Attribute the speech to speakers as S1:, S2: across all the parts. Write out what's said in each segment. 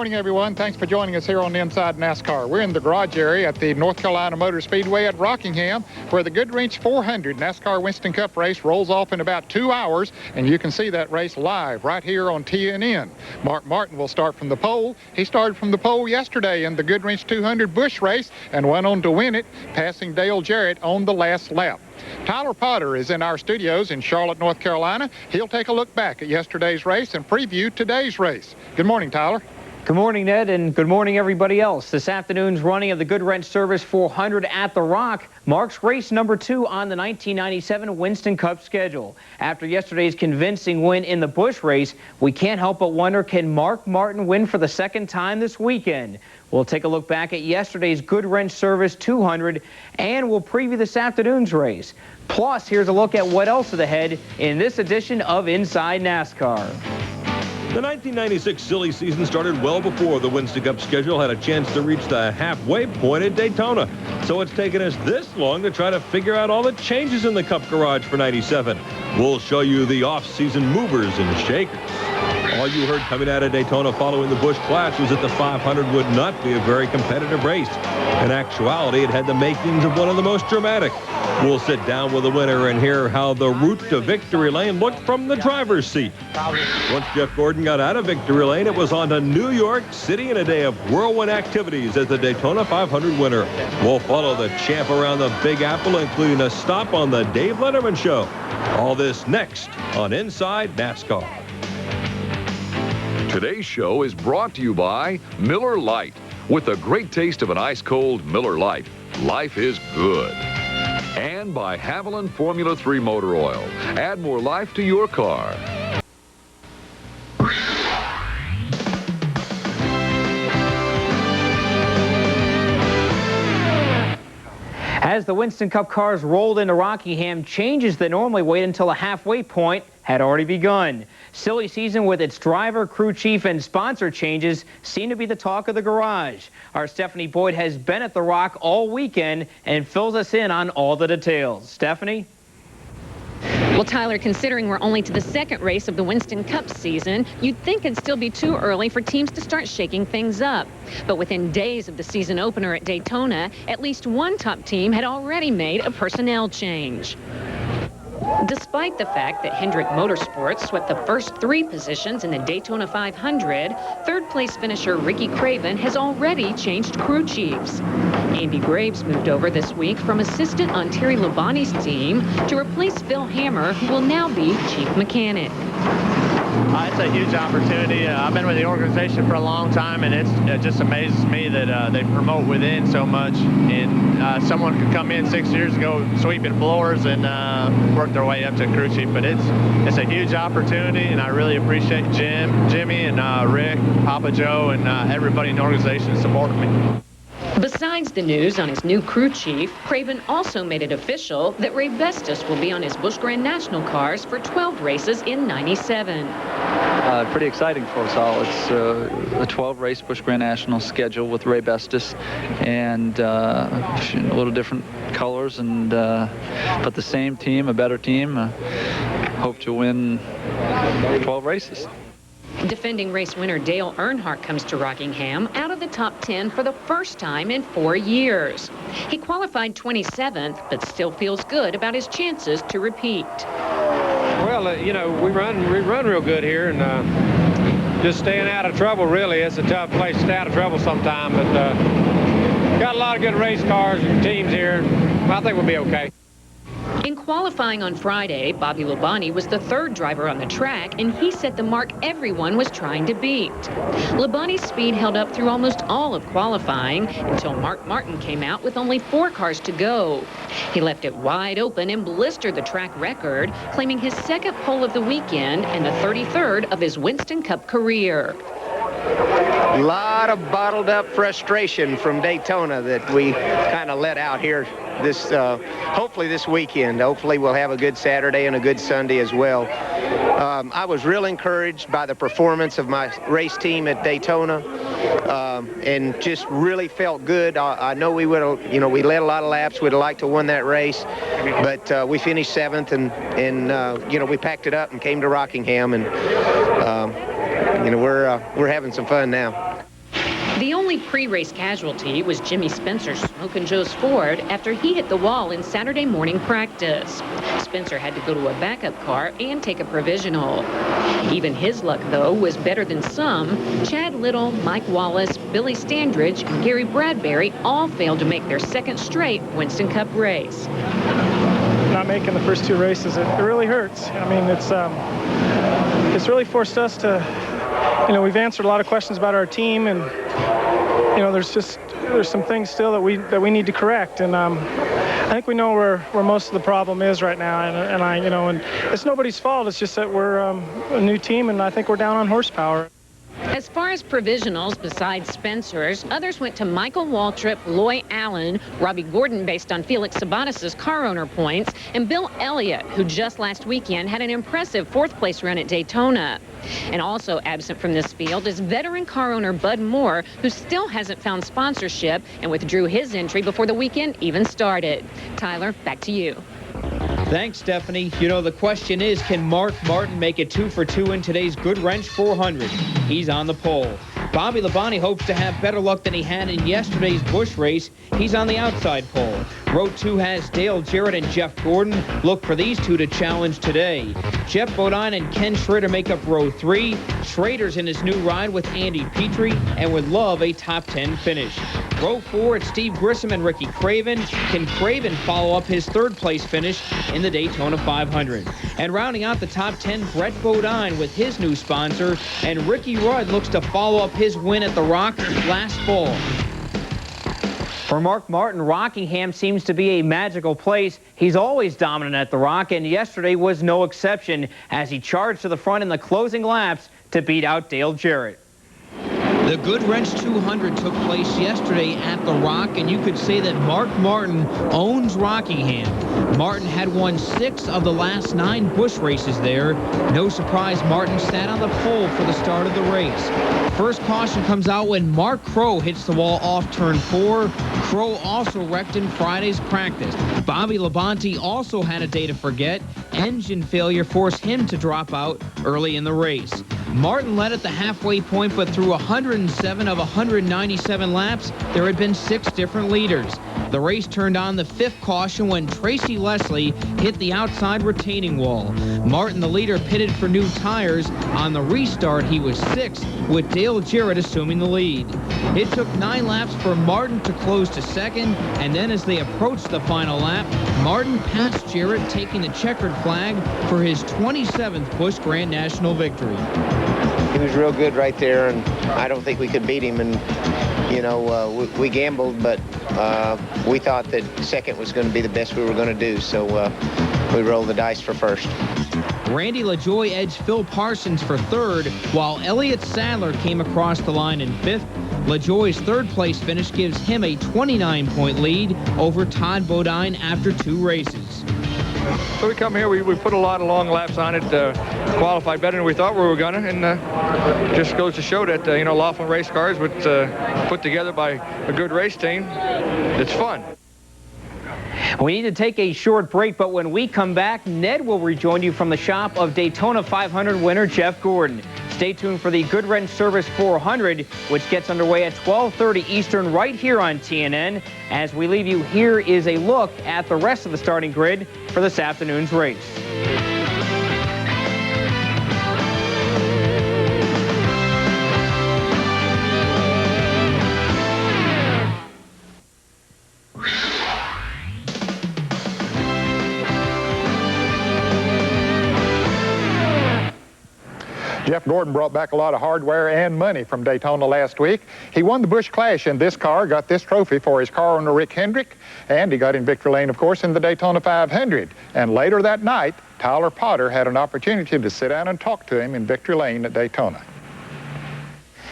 S1: morning, everyone. Thanks for joining us here on Inside NASCAR. We're in the garage area at the North Carolina Motor Speedway at Rockingham, where the Goodwrench 400 NASCAR Winston Cup race rolls off in about 2 hours, and you can see that race live right here on TNN. Mark Martin will start from the pole. He started from the pole yesterday in the Goodwrench 200 Busch race and went on to win it, passing Dale Jarrett on the last lap. Tyler Potter is in our studios in Charlotte, North Carolina. He'll take a look back at yesterday's race and preview today's race. Good morning, Tyler.
S2: Good morning, Ned, and good morning, everybody else. This afternoon's running of the Goodwrench Service 400 at the Rock marks race number 2 on the 1997 Winston Cup schedule. After yesterday's convincing win in the Busch race, we can't help but wonder, can Mark Martin win for the second time this weekend? We'll take a look back at yesterday's Goodwrench Service 200, and we'll preview this afternoon's race. Plus, here's a look at what else is ahead in this edition of Inside NASCAR.
S3: The 1996 silly season started well before the Winston Cup schedule had a chance to reach the halfway point at Daytona. So it's taken us this long to try to figure out all the changes in the Cup garage for 97. We'll show you the off-season movers and shakers. All you heard coming out of Daytona following the Busch Clash was that the 500 would not be a very competitive race. In actuality, it had the makings of one of the most dramatic. We'll sit down with the winner and hear how the route to victory lane looked from the driver's seat. Once Jeff Gordon got out of victory lane, it was on to New York City in a day of whirlwind activities as the Daytona 500 winner. We'll follow the champ around the Big Apple, including a stop on the Dave Letterman Show. All this next on Inside NASCAR.
S4: Today's show is brought to you by Miller Lite. With the great taste of an ice-cold Miller Lite, life is good. And by Haviland Formula 3 Motor Oil. Add more life to your car.
S2: As the Winston Cup cars rolled into Rockingham, changes that normally wait until a halfway point had already begun. Silly season with its driver, crew chief, and sponsor changes seem to be the talk of the garage. Our Stephanie Boyd has been at the Rock all weekend and fills us in on all the details. Stephanie?
S5: Well, Tyler, considering we're only to the second race of the Winston Cup season, you'd think it'd still be too early for teams to start shaking things up. But within days of the season opener at Daytona, at least one top team had already made a personnel change. Despite the fact that Hendrick Motorsports swept the first 3 positions in the Daytona 500, third-place finisher Ricky Craven has already changed crew chiefs. Andy Graves moved over this week from assistant on Terry Labonte's team to replace Phil Hammer, who will now be chief mechanic.
S6: It's a huge opportunity. I've been with the organization for a long time, and it just amazes me that they promote within so much. And someone could come in 6 years ago sweeping floors and work their way up to crew chief. But it's a huge opportunity, and I really appreciate Jimmy, and Rick, Papa Joe, and everybody in the organization supporting me.
S5: Besides the news on his new crew chief, Craven also made it official that Ray Bestis will be on his Busch Grand National cars for 12 races in 97.
S7: Pretty exciting for us all. It's a 12-race Busch Grand National schedule with Ray Bestis, and a little different colors, and but the same team, a better team. Hope to win 12 races.
S5: Defending race winner Dale Earnhardt comes to Rockingham out of the top 10 for the first time in 4 years. He qualified 27th, but still feels good about his chances to repeat.
S8: Well, you know, we run real good here, and just staying out of trouble, really. It's a tough place to stay out of trouble sometime, but got a lot of good race cars and teams here. I think we'll be okay.
S5: In qualifying on Friday, Bobby Labonte was the 3rd driver on the track, and he set the mark everyone was trying to beat. Labonte's speed held up through almost all of qualifying until Mark Martin came out with only 4 cars to go. He left it wide open and blistered the track record, claiming his 2nd pole of the weekend and the 33rd of his Winston Cup career.
S9: A lot of bottled up frustration from Daytona that we kind of let out here hopefully this weekend. Hopefully we'll have a good Saturday and a good Sunday as well. I was real encouraged by the performance of my race team at Daytona, and just really felt good. I know we would have, we led a lot of laps. We'd have liked to win that race, but we finished 7th, and we packed it up and came to Rockingham, and we're having some fun now.
S5: The only pre-race casualty was Jimmy Spencer's Smokin' Joe's Ford after he hit the wall in Saturday morning practice. Spencer had to go to a backup car and take a provisional. Even his luck, though, was better than some. Chad Little, Mike Wallace, Billy Standridge, and Gary Bradbury all failed to make their second straight Winston Cup race.
S10: Not making the first 2 races, it really hurts. I mean, it's really forced us to, we've answered a lot of questions about our team, and there's some things still that we need to correct, and I think we know where most of the problem is right now, and it's nobody's fault. It's just that we're a new team, and I think we're down on horsepower.
S5: As far as provisionals, besides Spencer's, others went to Michael Waltrip, Loy Allen, Robbie Gordon based on Felix Sabates' car owner points, and Bill Elliott, who just last weekend had an impressive 4th-place run at Daytona. And also absent from this field is veteran car owner Bud Moore, who still hasn't found sponsorship and withdrew his entry before the weekend even started. Tyler, back to you.
S2: Thanks, Stephanie. The question is, can Mark Martin make it 2 for 2 in today's Good Wrench 400? He's on the pole. Bobby Labonte hopes to have better luck than he had in yesterday's Busch race. He's on the outside pole. Row 2 has Dale Jarrett and Jeff Gordon. Look for these two to challenge today. Jeff Bodine and Ken Schrader make up Row 3. Schrader's in his new ride with Andy Petrie and would love a top 10 finish. Row 4, it's Steve Grissom and Ricky Craven. Can Craven follow up his 3rd-place finish in the Daytona 500? And rounding out the top 10, Brett Bodine with his new sponsor, and Ricky Rudd looks to follow up his win at the Rock last fall. For Mark Martin, Rockingham seems to be a magical place. He's always dominant at the Rock, and yesterday was no exception as he charged to the front in the closing laps to beat out Dale Jarrett. The Good Wrench 200 took place yesterday at the Rock, and you could say that Mark Martin owns Rockingham. Martin had won 6 of the last 9 Busch races there. No surprise, Martin sat on the pole for the start of the race. First caution comes out when Mark Crow hits the wall off turn 4. Crow also wrecked in Friday's practice. Bobby Labonte also had a day to forget. Engine failure forced him to drop out early in the race. Martin led at the halfway point, but through 107 of 197 laps, there had been 6 different leaders. The race turned on the 5th caution when Tracy Leslie hit the outside retaining wall. Martin, the leader, pitted for new tires. On the restart, he was 6th, with Dale Jarrett assuming the lead. It took 9 laps for Martin to close to 2nd, and then as they approached the final lap, Martin passed Jarrett, taking the checkered flag for his 27th Busch Grand National victory.
S9: He was real good right there, and I don't think we could beat him. And, we gambled, but we thought that 2nd was going to be the best we were going to do, so we rolled the dice for 1st.
S2: Randy LaJoie edged Phil Parsons for 3rd, while Elliott Sadler came across the line in 5th. LaJoie's 3rd-place finish gives him a 29-point lead over Todd Bodine after 2 races.
S11: So we come here, we put a lot of long laps on it, qualified better than we thought we were going to, and just goes to show that, Laughlin race cars with put together by a good race team, it's fun.
S2: We need to take a short break, but when we come back, Ned will rejoin you from the shop of Daytona 500 winner Jeff Gordon. Stay tuned for the Good Wrench Service 400, which gets underway at 12:30 Eastern right here on TNN. As we leave you, here is a look at the rest of the starting grid for this afternoon's race.
S1: Jeff Gordon brought back a lot of hardware and money from Daytona last week. He won the Busch Clash in this car, got this trophy for his car owner Rick Hendrick, and he got in victory lane, of course, in the Daytona 500. And later that night, Tyler Potter had an opportunity to sit down and talk to him in victory lane at Daytona.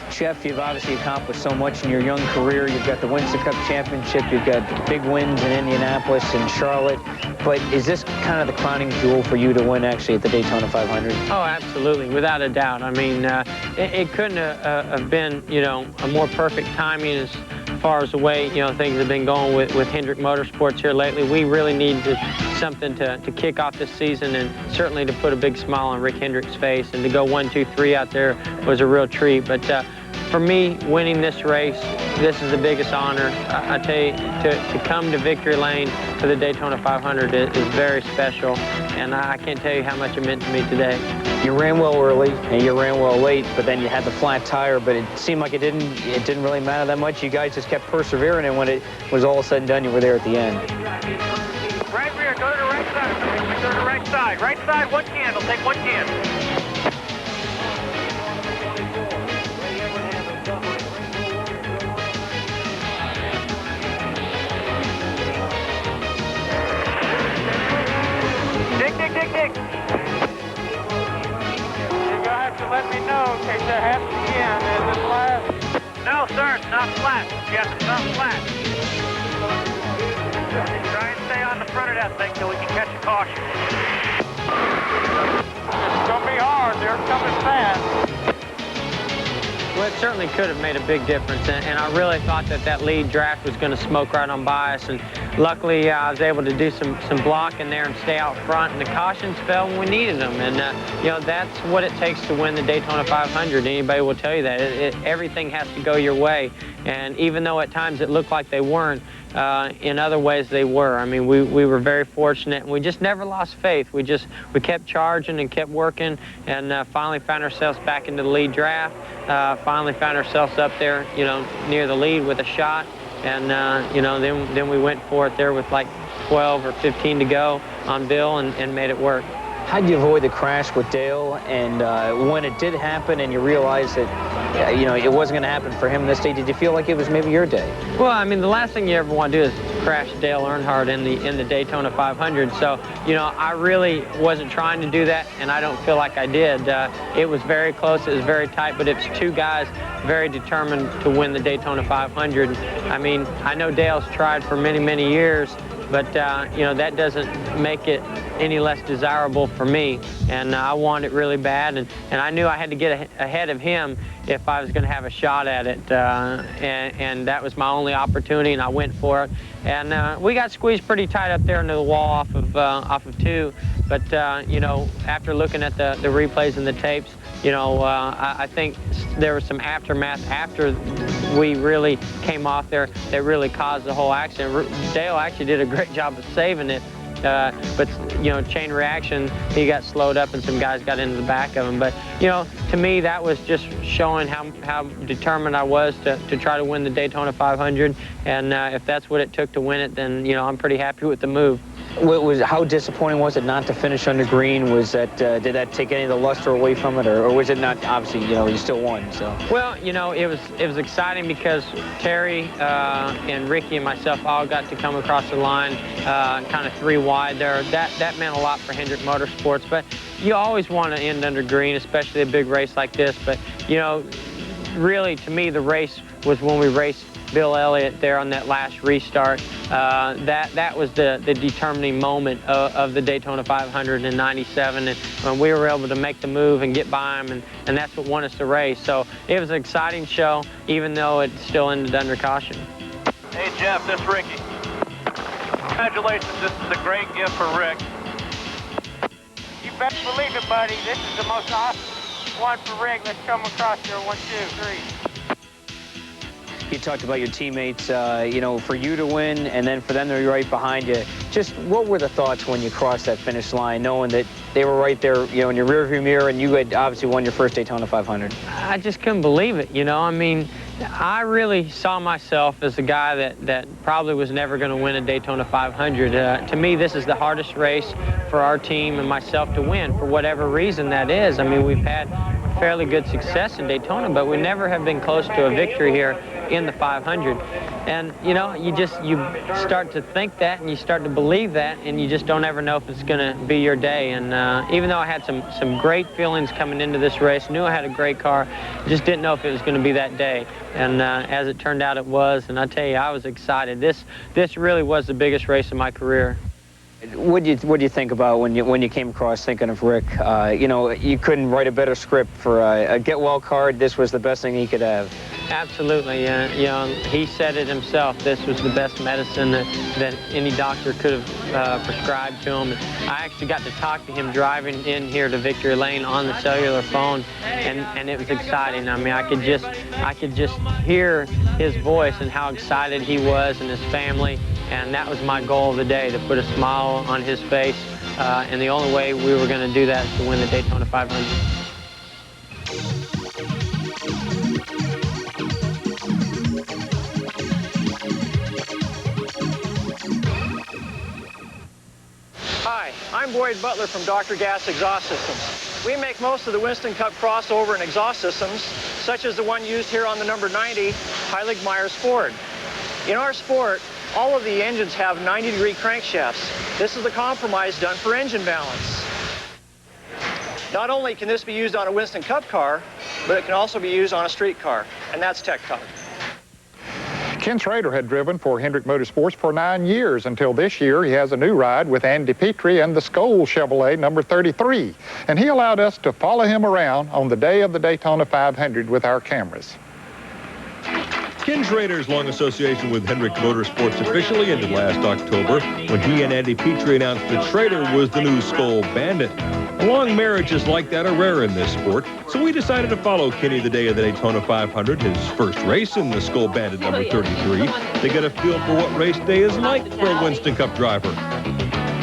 S2: Jeff, you've obviously accomplished so much in your young career. You've got the Winston Cup Championship. You've got big wins in Indianapolis and Charlotte. But is this kind of the crowning jewel for you to win, actually, at the Daytona 500?
S12: Oh, absolutely, without a doubt. I mean, it couldn't have been, a more perfect timing as far as the way, things have been going with Hendrick Motorsports here lately. We really need something to kick off this season, and certainly to put a big smile on Rick Hendrick's face, and to go 1, 2, 3 out there was a real treat. But for me, winning this race, this is the biggest honor. I tell you, to come to victory lane for the Daytona 500 is very special, and I can't tell you how much it meant to me today.
S2: You ran well early and you ran well late, but then you had the flat tire, but it seemed like it didn't really matter that much. You guys just kept persevering, and when it was all said and done, you were there at the end.
S13: Right rear, go to the right side. Go to the right side. Right side, one candle. Take one candle. Dig. You're gonna have to let me know in case that happens again. Is it flat? No, sir, it's not flat. Yes, it's not flat. Try and stay on the front of that thing till we can catch a caution. It's gonna be hard. They're coming fast.
S12: Well, it certainly could have made a big difference, and I really thought that lead draft was going to smoke right on by us, and luckily I was able to do some blocking there and stay out front, and the cautions fell when we needed them, and you know, that's what it takes to win the Daytona 500. Anybody will tell you that. Everything has to go your way, and even though at times it looked like they weren't, in other ways they were. I mean, we were very fortunate, and we just never lost faith. We kept charging and kept working, and finally found ourselves back into the lead draft. Finally found ourselves up there, you know, near the lead with a shot, and you know, then we went for it there with like 12 or 15 to go on Bill and made it work.
S2: How did you avoid the crash with Dale? And when it did happen and you realized that, you know, it wasn't going to happen for him this day, did you feel like it was maybe your day?
S12: Well, I mean, the last thing you ever want to do is crash Dale Earnhardt in the Daytona 500. So, you know, I really wasn't trying to do that, and I don't feel like I did. It was very close. It was very tight, but it's two guys very determined to win the Daytona 500. I mean, I know Dale's tried for many, many years, but, you know, that doesn't make it any less desirable for me, and I wanted it really bad, and I knew I had to get ahead of him if I was going to have a shot at it, and that was my only opportunity, and I went for it, and we got squeezed pretty tight up there into the wall off of two, but you know, after looking at the replays and the tapes, you know, I think there was some aftermath after we really came off there that really caused the whole accident. Dale actually did a great job of saving it, but, you know, chain reaction, he got slowed up and some guys got into the back of him. But, you know, to me, that was just showing how determined I was to try to win the Daytona 500. And if that's what it took to win it, then, you know, I'm pretty happy with the move.
S2: How disappointing was it not to finish under green? Was that did that take any of the luster away from it, or was it not? Obviously, you know, you still won. So. Well,
S12: you know, it was exciting because Terry and Ricky and myself all got to come across the line, kind of 3 wide there. That meant a lot for Hendrick Motorsports. But you always want to end under green, especially a big race like this. But you know, really, to me, the race was when we raced Bill Elliott there on that last restart. That was the determining moment of the Daytona 500 in '97, and when we were able to make the move and get by him, and that's what won us the race. So it was an exciting show, even though it still ended under caution.
S13: Hey Jeff, this is Ricky. Congratulations, this is a great gift for Rick. You best believe it, buddy. This is the most awesome one for Rick. Let's come across here. 1, 2, 3.
S2: You talked about your teammates, you know, for you to win and then for them to be right behind you. Just what were the thoughts when you crossed that finish line, knowing that they were right there, you know, in your rearview mirror, and you had obviously won your first Daytona 500?
S12: I just couldn't believe it, you know. I mean, I really saw myself as a guy that probably was never going to win a Daytona 500. To me, this is the hardest race for our team and myself to win, for whatever reason that is. I mean, we've had fairly good success in Daytona, but we never have been close to a victory here in the 500. And, you know, you start to think that and you start to believe that, and you just don't ever know if it's going to be your day. And even though I had some great feelings coming into this race, knew I had a great car, just didn't know if it was going to be that day. And as it turned out, it was. And I tell you, I was excited. This really was the biggest race of my career.
S2: What do you think about when you came across thinking of Rick? You know, you couldn't write a better script for a get well card. This was the best thing he could have.
S12: Absolutely. You know, he said it himself. This was the best medicine that any doctor could have prescribed to him. I actually got to talk to him driving in here to Victory Lane on the cellular phone, and it was exciting. I mean, I could just hear his voice and how excited he was and his family, and that was my goal of the day, to put a smile on his face. And the only way we were going to do that is to win the Daytona 500.
S14: Hi, I'm Boyd Butler from Dr. Gas Exhaust Systems. We make most of the Winston Cup crossover and exhaust systems, such as the one used here on the number 90 Heilig-Myers Ford. In our sport, all of the engines have 90-degree crankshafts. This is the compromise done for engine balance. Not only can this be used on a Winston Cup car, but it can also be used on a street car, and that's Tech Talk.
S1: Ken Schrader had driven for Hendrick Motorsports for 9 years until this year. He has a new ride with Andy Petrie and the Skoll Chevrolet number 33. And he allowed us to follow him around on the day of the Daytona 500 with our cameras.
S3: Ken Schrader's long association with Hendrick Motorsports officially ended last October when he and Andy Petrie announced that Schrader was the new Skoll Bandit. Long marriages like that are rare in this sport, so we decided to follow Kenny the day of the Daytona 500, his first race in the Skoll Bandit number 33, to get a feel for what race day is like for a Winston Cup driver.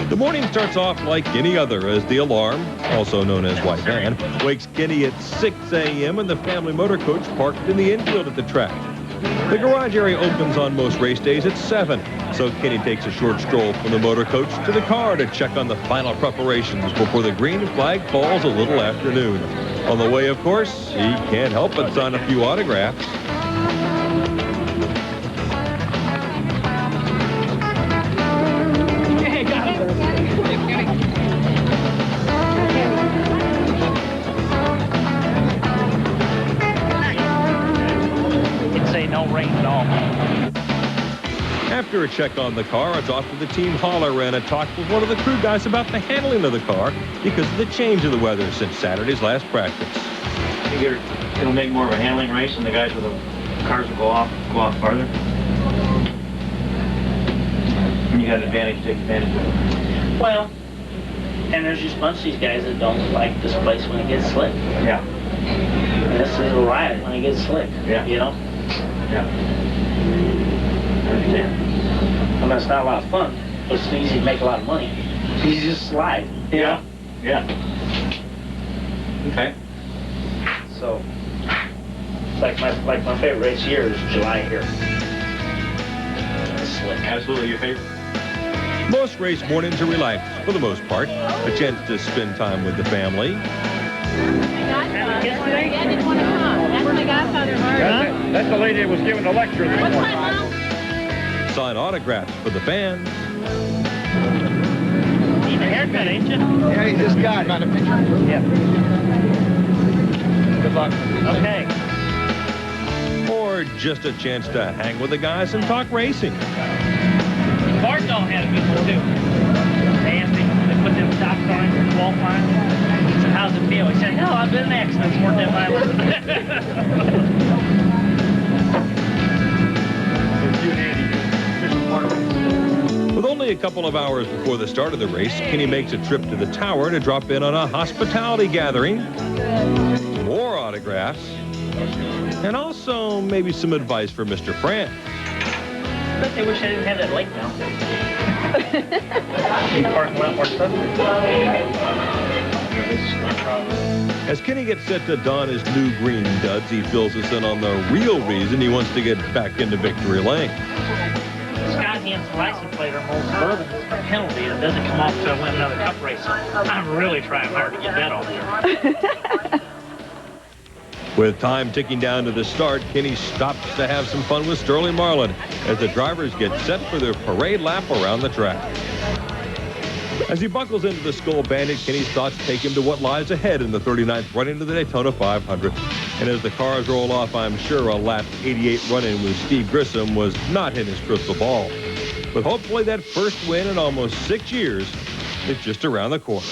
S3: The morning starts off like any other as the alarm, also known as white van, wakes Kenny at 6 a.m. and the family motor coach parked in the infield at the track. The garage area opens on most race days at 7, so Kenny takes a short stroll from the motor coach to the car to check on the final preparations before the green flag falls a little after noon. On the way, of course, he can't help but sign a few autographs. After a check on the car, it's off to the team hauler and a talk with one of the crew guys about the handling of the car because of the change of the weather since Saturday's last practice.
S15: I figure it'll make more of a handling race and the guys with the cars will go off farther. And you got an advantage to take advantage of it.
S16: Well, and there's just a bunch of these guys that don't like this place when it gets slick.
S15: Yeah.
S16: And this is a ride when it gets slick.
S15: Yeah.
S16: You know?
S15: Yeah. I understand.
S16: I mean, it's not a lot of fun, but it's easy to make a lot of money. You just slide.
S15: Yeah. Yeah. Okay.
S16: So, like my favorite race here is July here. It's slick.
S15: Absolutely your favorite?
S3: Most race mornings are relaxed, for the most part. A chance to spend time with the family.
S15: That's the lady that was giving the lecture this morning.
S3: Sign autographs for the fans.
S16: Need a haircut, ain't you?
S9: Yeah, he just got it.
S16: Yeah.
S15: Good luck.
S16: Okay.
S3: Or just a chance to hang with the guys and talk racing.
S16: Bart Dog had a good one, too. They asked him, they put them stops on him for qualifying. He said, how's it feel? He said, hell, I've been in accidents more than violent.
S3: With only a couple of hours before the start of the race, Kenny makes a trip to the tower to drop in on a hospitality gathering, more autographs, and also maybe some advice for Mr. France.
S16: But they wish I didn't have that lake now. You park a lot more stuff.
S3: As Kenny gets set to don his new green duds, he fills us in on the real reason he wants to get back into Victory Lane.
S16: Scott hands the license plate or holds bourbon for penalty that doesn't come off till I win another cup race. I'm really trying hard to get that off here.
S3: With time ticking down to the start, Kenny stops to have some fun with Sterling Marlin as the drivers get set for their parade lap around the track. As he buckles into the Skoll Bandit, Kenny's thoughts take him to what lies ahead in the 39th run-in to the Daytona 500. And as the cars roll off, I'm sure a lap 88 run-in with Steve Grissom was not in his crystal ball. But hopefully that first win in almost 6 years is just around the corner.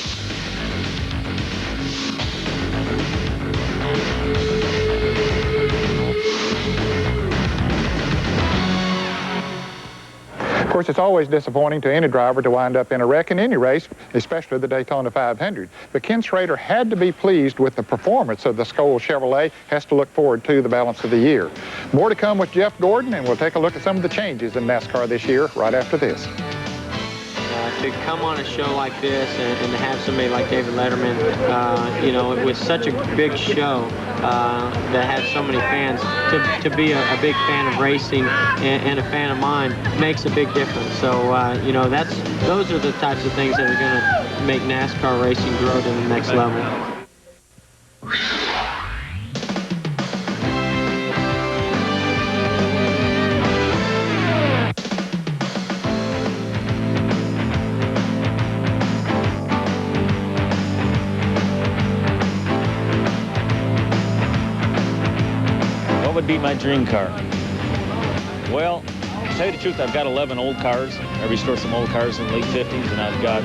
S1: course, it's always disappointing to any driver to wind up in a wreck in any race, especially the Daytona 500. But Ken Schrader had to be pleased with the performance of the Skoll Chevrolet, has to look forward to the balance of the year. More to come with Jeff Gordon, and we'll take a look at some of the changes in NASCAR this year right after this.
S12: To come on a show like this and to have somebody like David Letterman, you know, it was such a big show that has so many fans. To be a big fan of racing and a fan of mine makes a big difference. So, you know, those are the types of things that are going to make NASCAR racing grow to the next level.
S15: What would be my dream car? Well, to tell you the truth, I've got 11 old cars. I restored some old cars in the late 50s, and I've got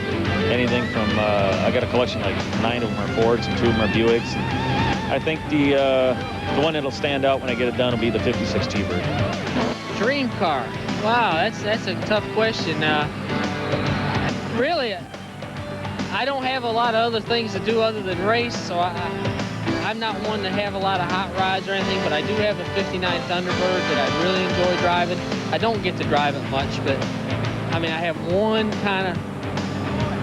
S15: anything from, I got a collection like 9 of them are Fords and 2 of them are Buicks. And I think the one that'll stand out when I get it done will be the 56 T-Bird.
S17: Dream car. Wow, that's a tough question. Really, I don't have a lot of other things to do other than race, so I'm not one to have a lot of hot rods or anything, but I do have a 59 Thunderbird that I really enjoy driving. I don't get to drive it much, but I mean, I have one kind of,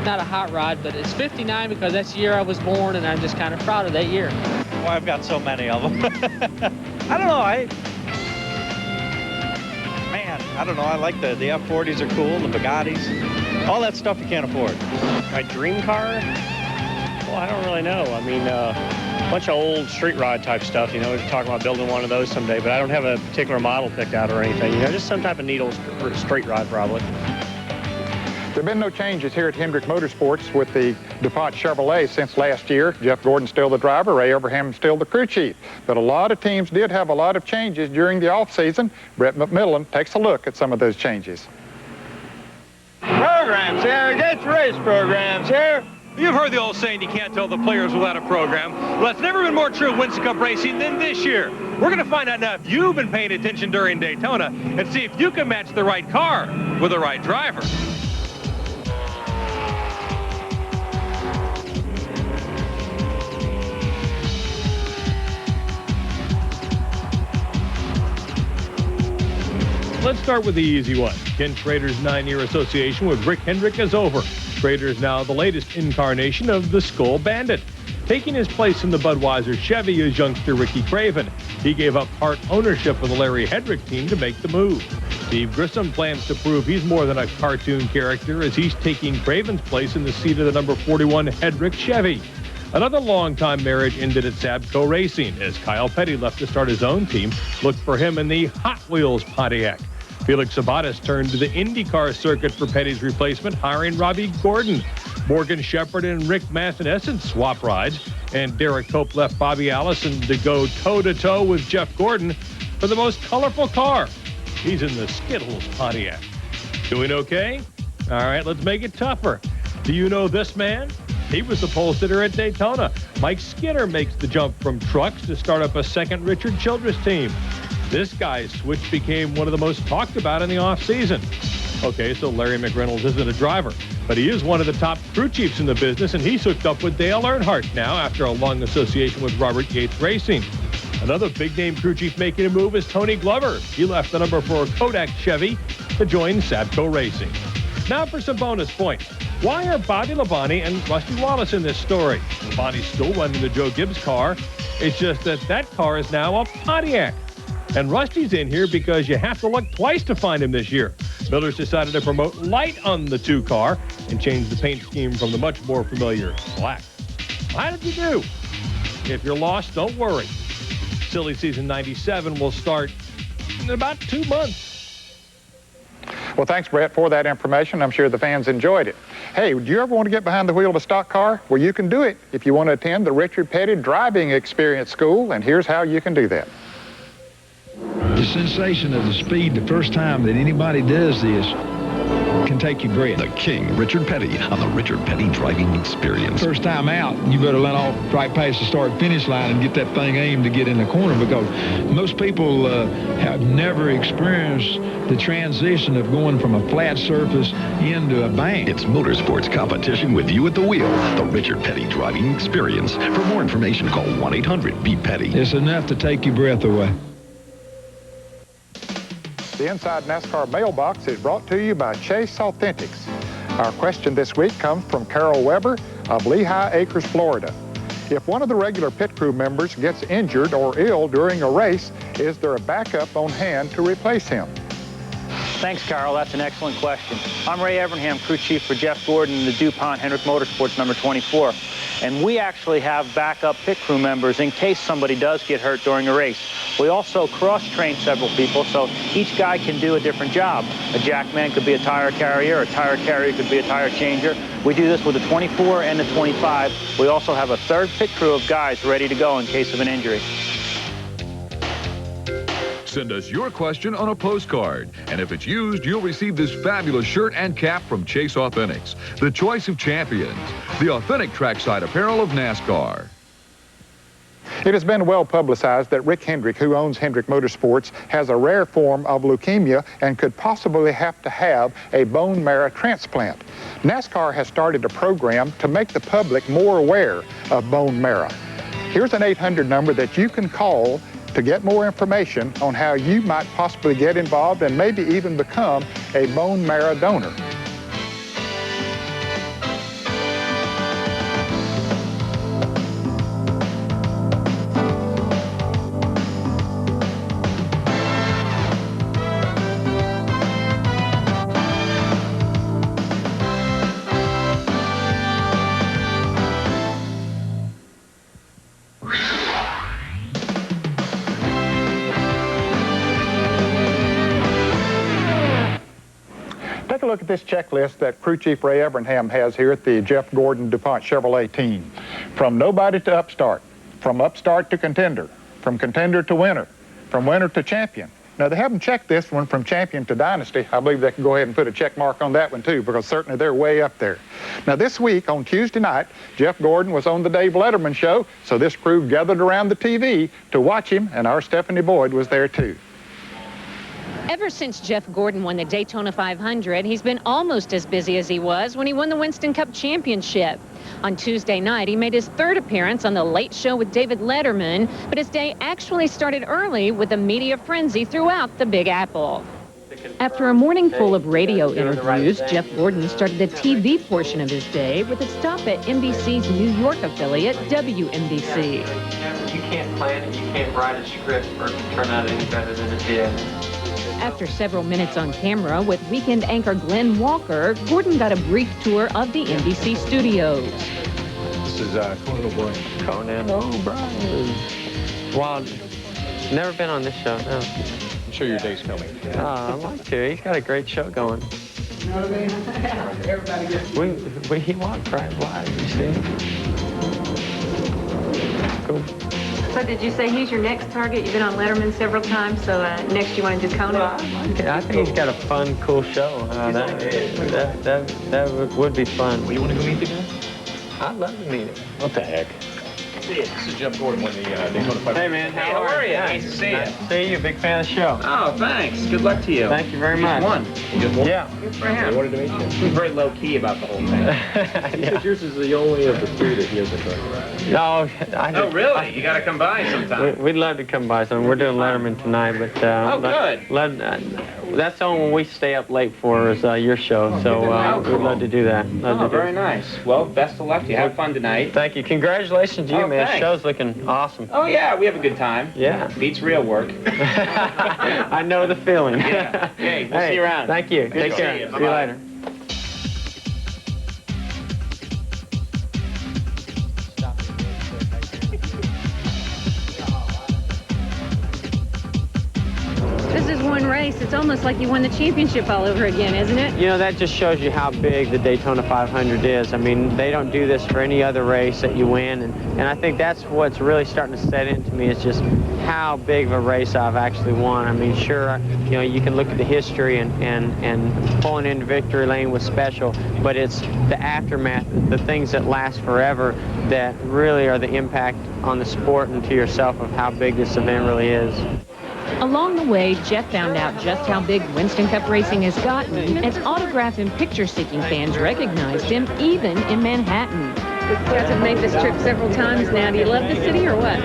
S17: not a hot rod, but it's 59 because that's the year I was born, and I'm just kind of proud of that year.
S18: Well, I've got so many of them. I don't know, I don't know, I like the F40s are cool, the Bugattis, all that stuff you can't afford.
S19: My dream car? Well, I don't really know. I mean, a bunch of old street rod type stuff, you know, we're talking about building one of those someday, but I don't have a particular model picked out or anything, you know, just some type of neat old straight rod probably.
S1: There have been no changes here at Hendrick Motorsports with the DuPont Chevrolet since last year. Jeff Gordon's still the driver, Ray Abraham's still the crew chief. But a lot of teams did have a lot of changes during the off-season. Brett McMillan takes a look at some of those changes.
S20: Programs here, get race programs here.
S3: You've heard the old saying, you can't tell the players without a program. Well, it's never been more true of Winston Cup racing than this year. We're going to find out now if you've been paying attention during Daytona and see if you can match the right car with the right driver. Let's start with the easy one. Ken Schrader's 9-year association with Rick Hendrick is over. Schrader is now the latest incarnation of the Skoll Bandit. Taking his place in the Budweiser Chevy is youngster Ricky Craven. He gave up part ownership of the Larry Hendrick team to make the move. Steve Grissom plans to prove he's more than a cartoon character as he's taking Craven's place in the seat of the number 41 Hendrick Chevy. Another long-time marriage ended at Sabco Racing as Kyle Petty left to start his own team. Look for him in the Hot Wheels Pontiac. Felix Sabates turned to the IndyCar circuit for Petty's replacement, hiring Robbie Gordon. Morgan Shepherd and Rick Massanesson swap rides, and Derek Cope left Bobby Allison to go toe-to-toe with Jeff Gordon for the most colorful car. He's in the Skittles Pontiac. Doing okay? All right, let's make it tougher. Do you know this man? He was the pole sitter at Daytona. Mike Skinner makes the jump from trucks to start up a second Richard Childress team. This guy's switch became one of the most talked about in the offseason. Okay, so Larry McReynolds isn't a driver, but he is one of the top crew chiefs in the business, and he's hooked up with Dale Earnhardt now after a long association with Robert Yates Racing. Another big-name crew chief making a move is Tony Glover. He left the number 4 Kodak Chevy to join Sabco Racing. Now for some bonus points. Why are Bobby Labonte and Rusty Wallace in this story? Labonte's still running the Joe Gibbs car. It's just that that car is now a Pontiac. And Rusty's in here because you have to look twice to find him this year. Miller's decided to promote light on the 2 car and change the paint scheme from the much more familiar black. How did you do? If you're lost, don't worry. Silly Season 97 will start in about 2 months.
S1: Well, thanks, Brett, for that information. I'm sure the fans enjoyed it. Hey, do you ever want to get behind the wheel of a stock car? Well, you can do it if you want to attend the Richard Petty Driving Experience School, and here's how you can do that.
S21: The sensation of the speed the first time that anybody does this can can take your breath.
S22: The King, Richard Petty, on the Richard Petty Driving Experience.
S21: First time out, you better let off right past the start-finish line and get that thing aimed to get in the corner, because most people have never experienced the transition of going from a flat surface into a bank.
S22: It's motorsports competition with you at the wheel. The Richard Petty Driving Experience. For more information, call 1-800-BE-PETTY.
S21: It's enough to take your breath away.
S1: The Inside NASCAR mailbox is brought to you by Chase Authentics. Our question this week comes from Carol Weber of Lehigh Acres, Florida. If one of the regular pit crew members gets injured or ill during a race, is there a backup on hand to replace him?
S23: Thanks, Carol. That's an excellent question. I'm Ray Evernham, crew chief for Jeff Gordon in the DuPont Hendrick Motorsports number 24. And we actually have backup pit crew members in case somebody does get hurt during a race. We also cross-train several people, so each guy can do a different job. A jackman could be a tire carrier could be a tire changer. We do this with the 24 and the 25. We also have a third pit crew of guys ready to go in case of an injury.
S4: Send us your question on a postcard, and if it's used, you'll receive this fabulous shirt and cap from Chase Authentics, the choice of champions, the authentic trackside apparel of NASCAR.
S1: It has been well publicized that Rick Hendrick, who owns Hendrick Motorsports, has a rare form of leukemia and could possibly have to have a bone marrow transplant. NASCAR has started a program to make the public more aware of bone marrow. Here's an 800 number that you can call to get more information on how you might possibly get involved and maybe even become a bone marrow donor. Take a look at this checklist that Crew Chief Ray Evernham has here at the Jeff Gordon DuPont Chevrolet team. From nobody to upstart, from upstart to contender, from contender to winner, from winner to champion. Now, they haven't checked this one from champion to dynasty. I believe they can go ahead and put a check mark on that one, too, because certainly they're way up there. Now, this week, on Tuesday night, Jeff Gordon was on the Dave Letterman show, so this crew gathered around the TV to watch him, and our Stephanie Boyd was there, too.
S5: Ever since Jeff Gordon won the Daytona 500, he's been almost as busy as he was when he won the Winston Cup Championship. On Tuesday night, he made his third appearance on The Late Show with David Letterman, but his day actually started early with a media frenzy throughout the Big Apple. After a morning full of radio interviews, Jeff Gordon started the TV portion of his day with a stop at NBC's New York affiliate, WNBC.
S12: You can't plan it, you can't write a script for it to turn out any better than it did.
S5: After several minutes on camera with weekend anchor Glenn Walker, Gordon got a brief tour of the NBC studios.
S24: This is Conan O'Brien.
S12: Conan O'Brien. Wow, never been on this show, no.
S24: I'm sure your day's coming.
S12: I'd like to. He's got a great show going.
S24: You know what I mean?
S12: He walked right by, you see. Cool.
S5: So did you say he's your next target? You've been on Letterman several times, so next you want to do Conan?
S12: I think he's got a fun, cool show. That would be fun.
S24: Well, you want to go meet the guy?
S12: I'd love to meet him.
S24: What the heck? This is Jeff Gordon when the Daytona 500.
S12: Hey, man.
S24: Hey, how are you? Nice to see you.
S12: Nice to see you. Big fan of the show.
S24: Oh, thanks. Good luck to you.
S12: Thank you very much.
S24: You just won?
S12: Yeah.
S24: Good for him. I wanted to meet you. He's very low-key about the whole thing. He says yours is the only of the two that he hasn't done.
S12: No,
S24: Oh, really? You got to come by sometime.
S12: We'd love to come by some. We're doing Letterman tonight, but
S24: good.
S12: That's the one we stay up late for is your show, so we'd love to do that.
S24: Very nice. Well, best of luck. You have fun tonight.
S12: Thank you. Congratulations to you, man.
S24: Thanks.
S12: Show's looking awesome.
S24: Oh, yeah, we have a good time.
S12: Yeah.
S24: Beats real work.
S12: I know the feeling.
S24: Yeah. Hey, we'll see you around.
S12: Thank you.
S24: Good
S12: Take
S24: to
S12: care.
S24: see you.
S12: See you later.
S5: This is one race, it's almost like you won the championship all over again, isn't it?
S12: You know, that just shows you how big the Daytona 500 is. I mean, they don't do this for any other race that you win, and I think that's what's really starting to set into me, is just how big of a race I've actually won. I mean, sure, you know, you can look at the history and pulling into victory lane was special, but it's the aftermath, the things that last forever, that really are the impact on the sport and to yourself of how big this event really is.
S5: Along the way, Jeff found out just how big Winston Cup racing has gotten as autograph and picture-seeking fans recognized him even in Manhattan. You guys have made this trip several times now. Do you love the city or what?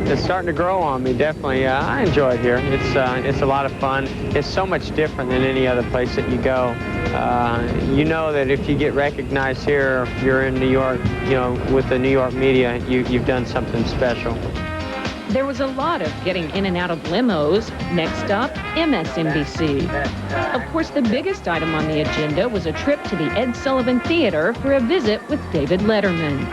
S12: It's starting to grow on me, definitely. I enjoy it here. It's a lot of fun. It's so much different than any other place that you go. You know that if you get recognized here, if you're in New York, you know, with the New York media, you've done something special.
S5: There was a lot of getting in and out of limos. Next up, MSNBC. Of course, the biggest item on the agenda was a trip to the Ed Sullivan Theater for a visit with David Letterman.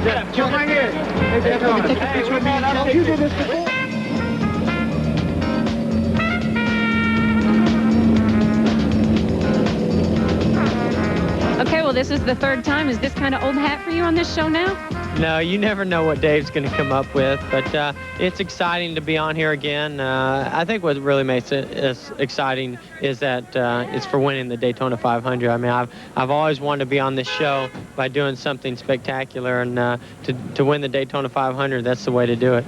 S20: Jeff, jump right here. Hey, you did this before.
S5: Okay, well, this is the third time. Is this kind of old hat for you on this show now?
S12: No, you never know what Dave's going to come up with, but it's exciting to be on here again. I think what really makes it exciting is that it's for winning the Daytona 500. I mean, I've always wanted to be on this show by doing something spectacular, and to win the Daytona 500, that's the way to do it.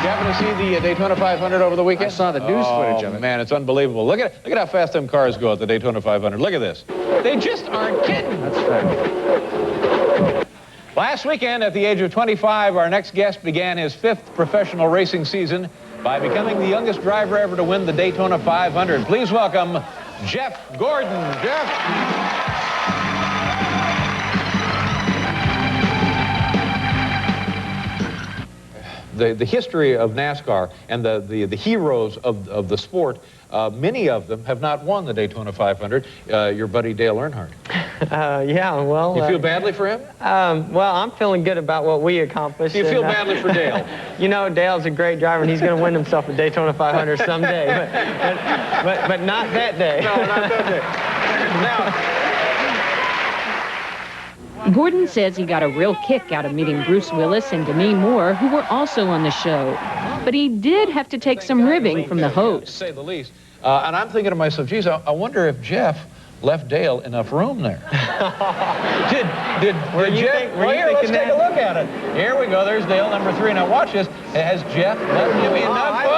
S6: Did you happen to see the Daytona 500 over the weekend? I saw the news footage of it. Man, it's unbelievable. Look at how fast them cars go at the Daytona 500. Look at this. They just aren't kidding. That's right. Last weekend, at the age of 25, our next guest began his 5th professional racing season by becoming the youngest driver ever to win the Daytona 500. Please welcome Jeff Gordon. Jeff. The history of NASCAR and the heroes of the sport, many of them have not won the Daytona 500. Your buddy Dale Earnhardt.
S12: Yeah, well...
S6: You feel badly for him?
S12: Well, I'm feeling good about what we accomplished.
S6: You feel badly for Dale?
S12: You know, Dale's a great driver, and he's going to win himself a Daytona 500 someday, but not that day.
S6: No, not that day. Now...
S5: Gordon says he got a real kick out of meeting Bruce Willis and Demi Moore, who were also on the show. But he did have to take some ribbing from the host.
S6: To say the least. And I'm thinking to myself, geez, I wonder if Jeff left Dale enough room there. Did Jeff? Well, here, let's take a look at it. Here we go. There's Dale, number 3. Now watch this. Has Jeff left Jimmy enough?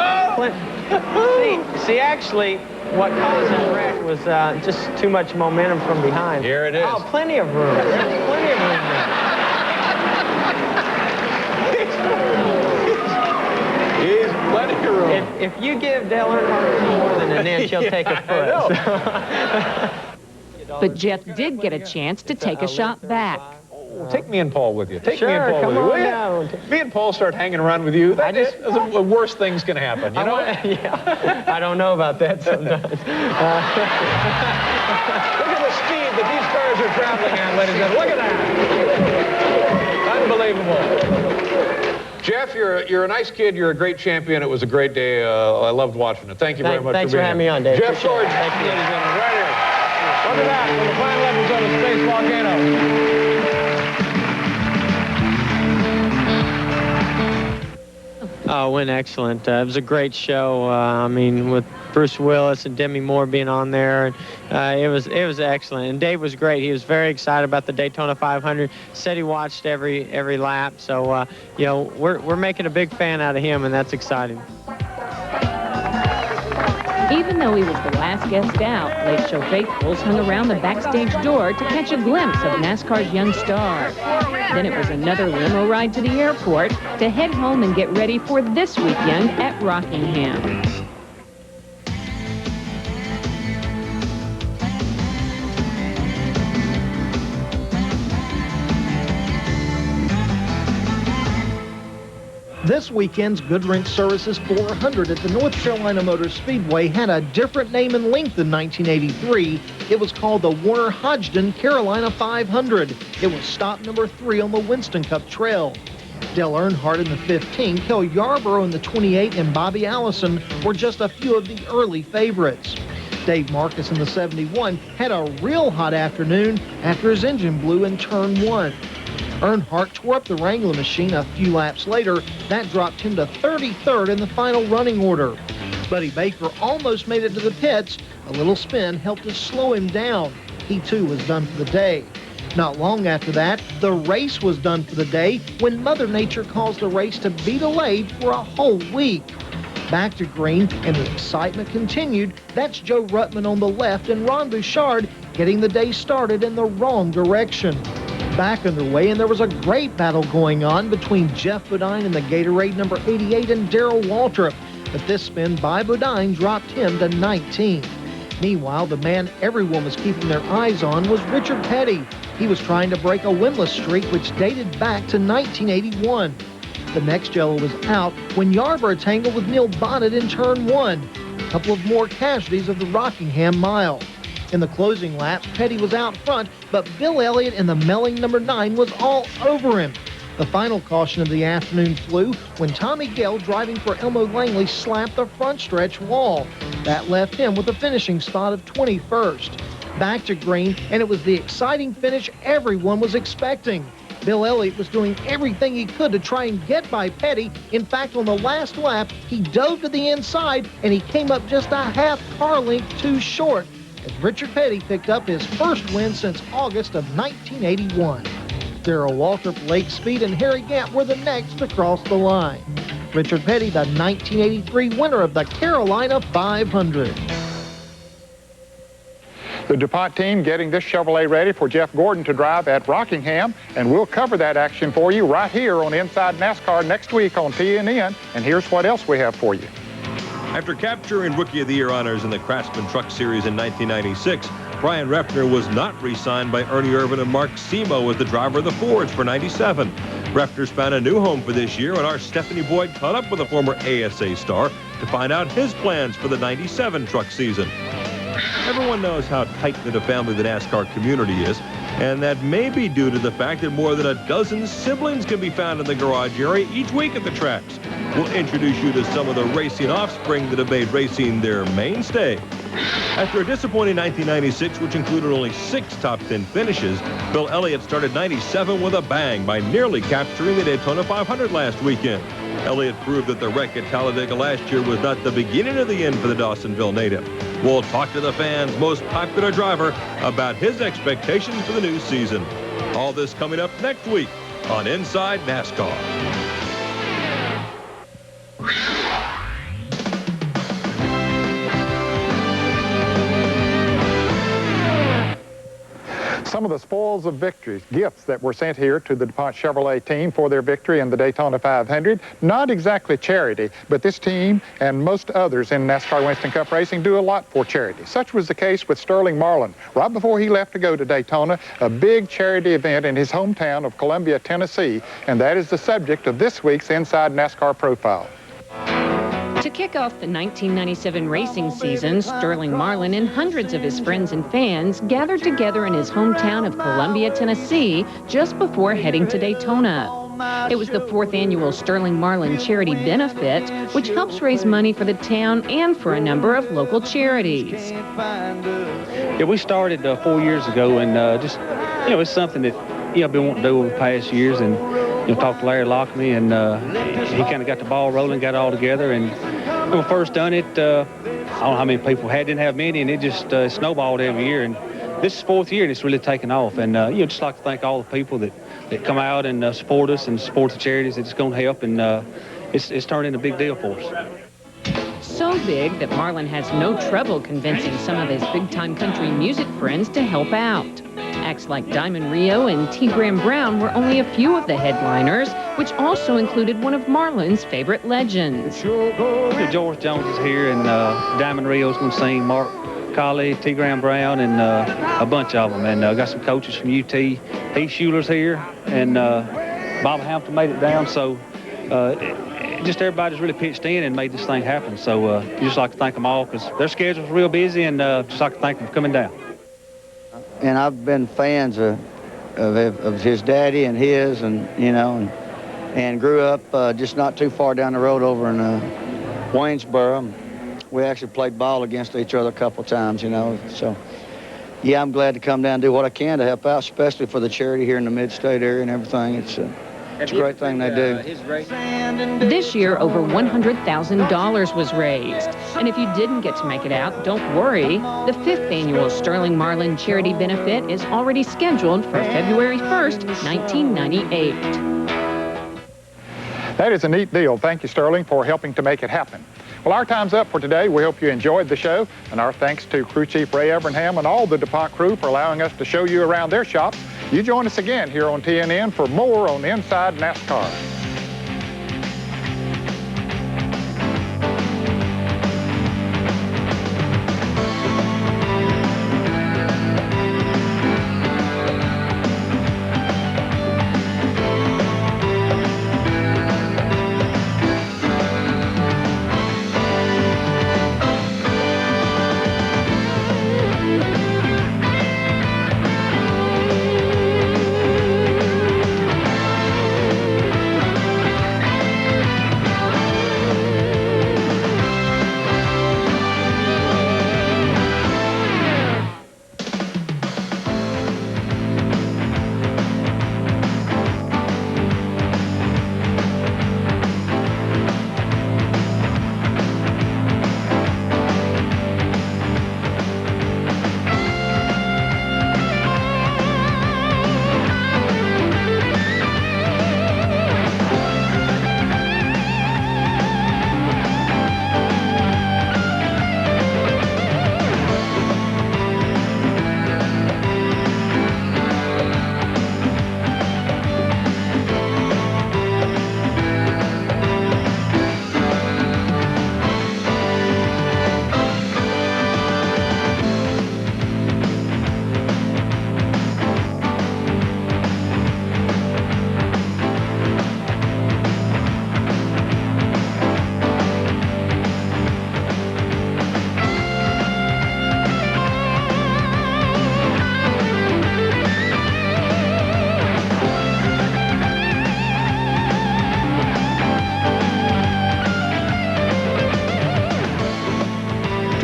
S12: See, actually, what caused the wreck was just too much momentum from behind.
S6: Here it is.
S12: Oh, plenty of room. Plenty of room there.
S6: He's plenty of room.
S12: If you give Dale Earnhardt more than an inch, he'll take a foot.
S5: But Jeff did get a chance to take a shot back.
S6: Take me and Paul with you. Take
S12: sure,
S6: me and Paul
S12: come
S6: with you.
S12: on down.
S6: Me and Paul start hanging around with you. The worst things can happen, you know?
S12: Yeah, I don't know about that sometimes.
S6: Look at the speed that these cars are traveling at, ladies and gentlemen. Look at that. Unbelievable. Jeff, you're a nice kid. You're a great champion. It was a great day. I loved watching it. Thank you very much
S12: Thanks
S6: for being
S12: having me on, Dave.
S6: Jeff Gordon, ladies and gentlemen, right here. Look at that, from the final episode of Space Volcano.
S12: Oh, it went excellent. It was a great show. I mean, with Bruce Willis and Demi Moore being on there, it was excellent. And Dave was great. He was very excited about the Daytona 500. Said he watched every lap. So you know, we're making a big fan out of him, and that's exciting.
S5: Even though he was the last guest out, Late Show faithfuls hung around the backstage door to catch a glimpse of NASCAR's young star. Then it was another limo ride to the airport to head home and get ready for this weekend at Rockingham.
S7: This This weekend's Goodwrench Services 400 at the North Carolina Motor Speedway had a different name and length than 1983. It was called the Warner Hodgdon Carolina 500. It was stop number 3 on the Winston Cup Trail. Dale Earnhardt in the 15, Kel Yarborough in the 28, and Bobby Allison were just a few of the early favorites. Dave Marcus in the 71 had a real hot afternoon after his engine blew in turn 1. Earnhardt tore up the Wrangler machine a few laps later. That dropped him to 33rd in the final running order. Buddy Baker almost made it to the pits. A little spin helped to slow him down. He too was done for the day. Not long after that, the race was done for the day when Mother Nature caused the race to be delayed for a whole week. Back to green, and the excitement continued. That's Joe Ruttman on the left and Ron Bouchard getting the day started in the wrong direction. Back underway, and there was a great battle going on between Jeff Bodine in the Gatorade number 88 and Darrell Waltrip. But this spin by Bodine dropped him to 19. Meanwhile, the man everyone was keeping their eyes on was Richard Petty. He was trying to break a winless streak which dated back to 1981. The next yellow was out when Yarborough tangled with Neil Bonnet in turn 1. A couple of more casualties of the Rockingham Mile. In the closing laps, Petty was out front, but Bill Elliott in the Melling number 9 was all over him. The final caution of the afternoon flew when Tommy Gale, driving for Elmo Langley, slapped the front stretch wall. That left him with a finishing spot of 21st. Back to green, and it was the exciting finish everyone was expecting. Bill Elliott was doing everything he could to try and get by Petty. In fact, on the last lap, he dove to the inside, and he came up just a half car length too short, as Richard Petty picked up his first win since August of 1981. Darrell Waltrip, Lake Speed, and Harry Gant were the next to cross the line. Richard Petty, the 1983 winner of the Carolina 500.
S1: The DuPont team getting this Chevrolet ready for Jeff Gordon to drive at Rockingham, and we'll cover that action for you right here on Inside NASCAR next week on TNN. And here's what else we have for you.
S3: After capturing Rookie of the Year honors in the Craftsman Truck Series in 1996, Brian Refner was not re-signed by Ernie Irvin and Mark Simo as the driver of the Fords for 97. Refner's found a new home for this year, and our Stephanie Boyd caught up with a former ASA star to find out his plans for the 97 truck season. Everyone knows how tight-knit a family the NASCAR community is, and that may be due to the fact that more than a dozen siblings can be found in the garage area each week at the tracks. We'll introduce you to some of the racing offspring that have made racing their mainstay. After a disappointing 1996, which included only 6 top 10 finishes, Bill Elliott started 97 with a bang by nearly capturing the Daytona 500 last weekend. Elliott proved that the wreck at Talladega last year was not the beginning of the end for the Dawsonville native. We'll talk to the fans' most popular driver about his expectations for the new season. All this coming up next week on Inside NASCAR.
S1: Some of the spoils of victories, gifts that were sent here to the DuPont Chevrolet team for their victory in the Daytona 500. Not exactly charity, but this team and most others in NASCAR Winston Cup racing do a lot for charity. Such was the case with Sterling Marlin. Right before he left to go to Daytona, a big charity event in his hometown of Columbia, Tennessee, and that is the subject of this week's Inside NASCAR Profile.
S5: To kick off the 1997 racing season, Sterling Marlin and hundreds of his friends and fans gathered together in his hometown of Columbia, Tennessee, just before heading to Daytona. It was the 4th annual Sterling Marlin Charity Benefit, which helps raise money for the town and for a number of local charities.
S23: Yeah, we started 4 years ago, and just, it's something that, I've been wanting to do over the past years, and talked to Larry Lockamy, and he kind of got the ball rolling, got it all together. And when we first done it, I don't know how many people didn't have many, and it just snowballed every year. And this is 4th year, and it's really taken off. And just like to thank all the people that come out and support us and support the charities that's going to help. And it's turned into a big deal for us.
S5: So big that Marlin has no trouble convincing some of his big-time country music friends to help out. Acts like Diamond Rio and T. Graham Brown were only a few of the headliners, which also included one of Marlin's favorite legends.
S23: George Jones is here, and Diamond Rio's going to sing, Mark Colley, T. Graham Brown, and a bunch of them. And got some coaches from UT. Heath Schuler's here, and Bob Hampton made it down, so
S8: just everybody's really pitched in and made this thing happen. So you just like to thank them all because their schedule's real busy, and just like to thank them for coming down.
S10: And I've been fans of his daddy and his, and you know, and grew up just not too far down the road over in Waynesboro. We actually played ball against each other a couple times, you know. So, yeah, I'm glad to come down and do what I can to help out, especially for the charity here in the mid-state area and everything. It's a great thing they do.
S5: This year, over $100,000 was raised. And if you didn't get to make it out, don't worry. The 5th annual Sterling Marlin Charity Benefit is already scheduled for February 1st, 1998.
S1: That is a neat deal. Thank you, Sterling, for helping to make it happen. Well, our time's up for today. We hope you enjoyed the show, and our thanks to Crew Chief Ray Evernham and all the DuPont crew for allowing us to show you around their shops. You join us again here on TNN for more on Inside NASCAR.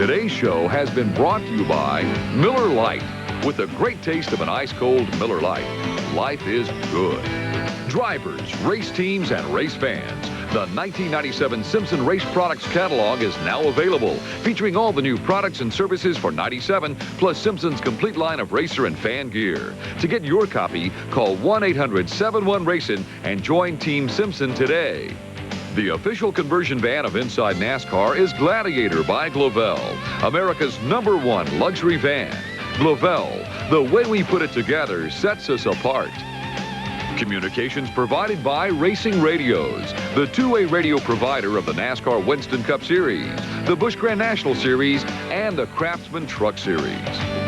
S4: Today's show has been brought to you by Miller Lite. With the great taste of an ice-cold Miller Lite, life is good. Drivers, race teams, and race fans, the 1997 Simpson Race Products catalog is now available, featuring all the new products and services for 97, plus Simpson's complete line of racer and fan gear. To get your copy, call 1-800-71-RACIN and join Team Simpson today. The official conversion van of Inside NASCAR is Gladiator by Glovell, America's #1 luxury van. Glovell, the way we put it together sets us apart. Communications provided by Racing Radios, the two-way radio provider of the NASCAR Winston Cup Series, the Busch Grand National Series, and the Craftsman Truck Series.